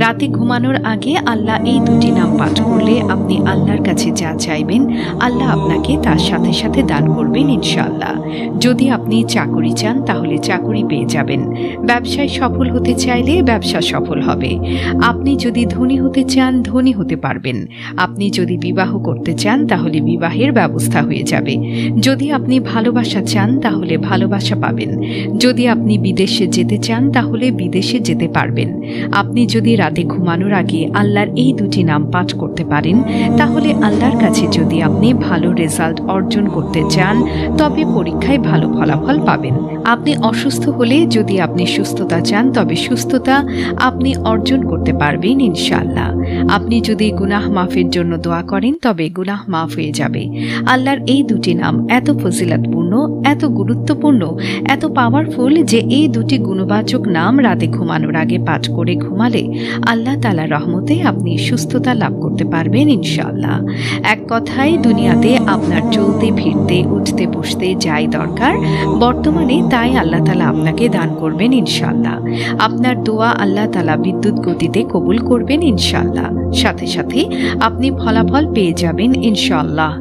রাতে ঘুমানোর আগে আল্লাহ এই দুটি নাম পাঠ করলে আপনি আল্লাহর কাছে যা চাইবেন আল্লাহ আপনাকে তার সাথে সাথে দান করবেন ইনশাআল্লাহ। যদি আপনি চাকরি চান তাহলে চাকরি পেয়ে যাবেন। ব্যবসায় সফল হতে চাইলে ব্যবসা সফল হবে। আপনি যদি ধনী হতে চান ধনী হতে পারবেন। আপনি যদি বিবাহ করতে চান তাহলে বিবাহের ব্যবস্থা হয়ে যাবে। যদি আপনি ভালোবাসা চান তাহলে ভালোবাসা পাবেন। যদি আপনি বিদেশে যেতে চান তাহলে বিদেশে যেতে পারবেন। আপনি যদি রাতে ঘুমানোর আগে আল্লাহর এই দুটি নাম পাঠ করতে পারেন তাহলে আল্লাহর কাছে যদি আপনি ভালো রেজাল্ট অর্জন করতে চান তবে পরীক্ষায় ভালো ফলাফল পাবেন। আপনি অসুস্থ হলে যদি আপনি সুস্থতা চান তবে সুস্থতা আপনি অর্জন করতে পারবেন ইনশাআল্লাহ। আপনি যদি গুনাহ মাফের জন্য দোয়া করেন তবে গুনাহ মাফ হয়ে যাবে। আল্লাহর এই দুটি নাম এত ফজিলতপূর্ণ, এত গুরুত্বপূর্ণ, এত পাওয়ারফুল যে এই দুটি গুণবাচক নাম রাতে ঘুমানোর আগে পাঠ করে ঘুমালে আল্লাহ তাআলার রহমতে আপনি সুস্থতা লাভ করতে পারবেন ইনশাআল্লাহ। এক কথায় দুনিয়াতে আপনার চলতে ফিরতে উঠতে বসতে যাই দরকার বর্তমানে তাই আল্লাহ তাআলা আপনাকে দান করবেন ইনশাআল্লাহ। আপনার দোয়া আল্লাহ তাআলা বিদ্যুৎ গতিতে কবুল করবেন ইনশাআল্লাহ। সাথে সাথে আপনি ফলাফল পেয়ে যাবেন ইনশাআল্লাহ।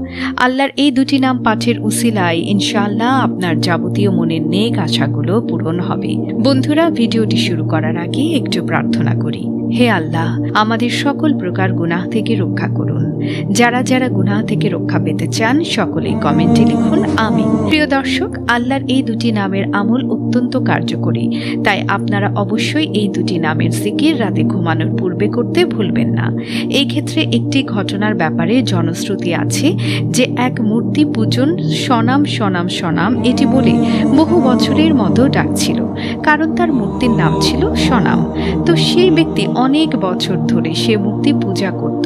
আল্লাহর এই দুটি নাম পাঠের উসিলায় ইনশাআল্লাহ আপনার যাবতীয় মনের নেক আশাগুলো পূরণ হবে। বন্ধুরা, ভিডিওটি শুরু করার আগে একটু প্রার্থনা করি। হে আল্লাহ, আমাদের সকল প্রকার গুনাহ থেকে রক্ষা করুন। যারা যারা গুনাহ থেকে রক্ষা পেতে চান সকলেই কমেন্টে লিখুন আমিন। প্রিয় দর্শক, আল্লাহর এই দুটি নামের আমল অত্যন্ত কার্যকরী, তাই আপনারা অবশ্যই এই দুটি নামের জিকির রাতে ঘুমানোর পূর্বে করতে ভুলবেন না। এই ক্ষেত্রে একটি ঘটনার ব্যাপারে জনশ্রুতি আছে যে এক মূর্তি পূজন সনাম সনাম সনাম এটি বলে বহু বছরের মতো ডাকছিল, কারণ তার মূর্তির নাম ছিল সনাম। তো সেই ব্যক্তি অনেক বছর ধরে সে মূর্তি পূজা করত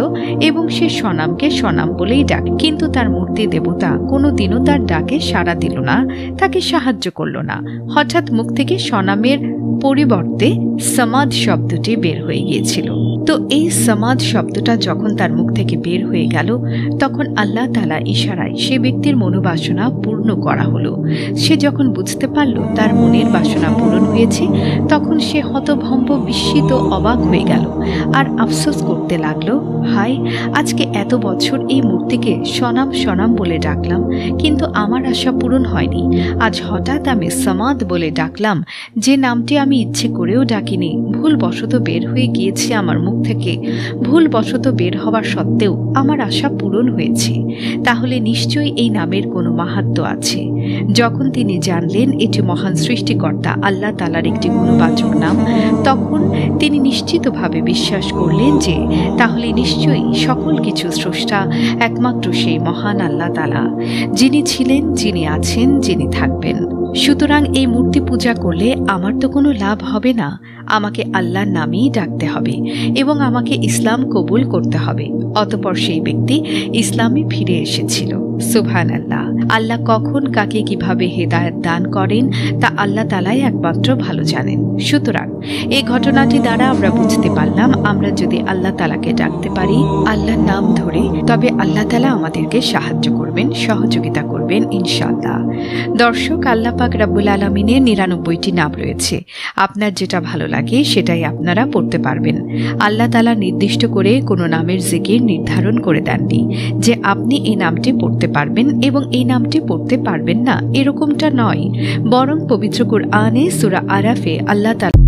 এবং সে সনামকে সনাম বলেই ডাকে, কিন্তু তার মূর্তি দেবতা কোনোদিনও তার ডাকে সাড়া দিল না, তাকে সাহায্য করল না। হঠাৎ মুখ থেকে সনামের পরিবর্তে সমাদ শব্দটি বের হয়ে গিয়েছিল। তো এই সমাদ শব্দটা যখন তার মুখ থেকে বের হয়ে গেল তখন আল্লাহ তাআলা ইশারায় সে ব্যক্তির মনোবাসনা পূর্ণ করা হলো। সে যখন বুঝতে পারল তার মনের বাসনা পূরণ হয়েছে তখন সে হতভম্ব, বিস্মিত, অবাক হয়ে গেল আর আফসোস করতে লাগলো, হায়, আজকে এত বছর এই মূর্তিকে সনাম সনাম বলে ডাকলাম কিন্তু আমার আশা পূরণ হয়নি। আজ হঠাৎ আমি সমাদ বলে ডাকলাম, যে নামটি আমি ইচ্ছে করেও ডাকিনি, ভুলবশত বের হয়ে গিয়েছে আমার মুখ থেকে। ভুলবশত বের হওয়া সত্ত্বেও আমার আশা পূরণ হয়েছে। তাহলে নিশ্চয়ই এই নামের কোনো মাহাত্ম্য আছে। যখন তিনি জানলেন এটি মহান সৃষ্টিকর্তা আল্লাহ তাআলার একটি গুণবাচক নাম, তখন তিনি নিশ্চিতভাবে বিশ্বাস করলেন যে তাহলে নিশ্চয়ই সকল কিছু স্রষ্টা একমাত্র সেই মহান আল্লাহ তাআলা, যিনি ছিলেন, যিনি আছেন, যিনি থাকবেন। সুতরাং এই মূর্তি পূজা করলে আমার তো কোনো লাভ হবে না, আমাকে আল্লাহর নামেই ডাকতে হবে এবং আমাকে ইসলাম কবুল করতে হবে। অতঃপর সেই ব্যক্তি ইসলামে ফিরে এসেছিল। সুবহানাল্লাহ। আল্লাহ কখন কাকে কিভাবে হেদায়েত দান করেন তা আল্লাহ তাআলাই একমাত্র ভালো জানেন। সুতরাং এই ঘটনাটি দ্বারা আমরা বুঝতে পারলাম আমরা যদি আল্লাহ তাআলাকে ডাকতে পারি আল্লাহর নাম ধরে তবে আল্লাহ তাআলা আমাদেরকে সাহায্য করবেন, সহযোগিতা করবেন ইনশাআল্লাহ। দর্শক, আল্লাহ পাক রব্বুল আলামিনের ৯৯টি নাম রয়েছে। আপনার যেটা ভালো লাগে সেটাই আপনারা পড়তে পারবেন। আল্লাহ তাআলা নির্দিষ্ট করে কোনো নামের জিকির নির্ধারণ করে দেননি যে আপনি এই নামটি পড়তে পারবেন এবং এই নামটি পড়তে পারবেন না, এরকমটা নয়। বরং পবিত্র কুরআনে সূরা আরাফে আল্লাহ তাআলা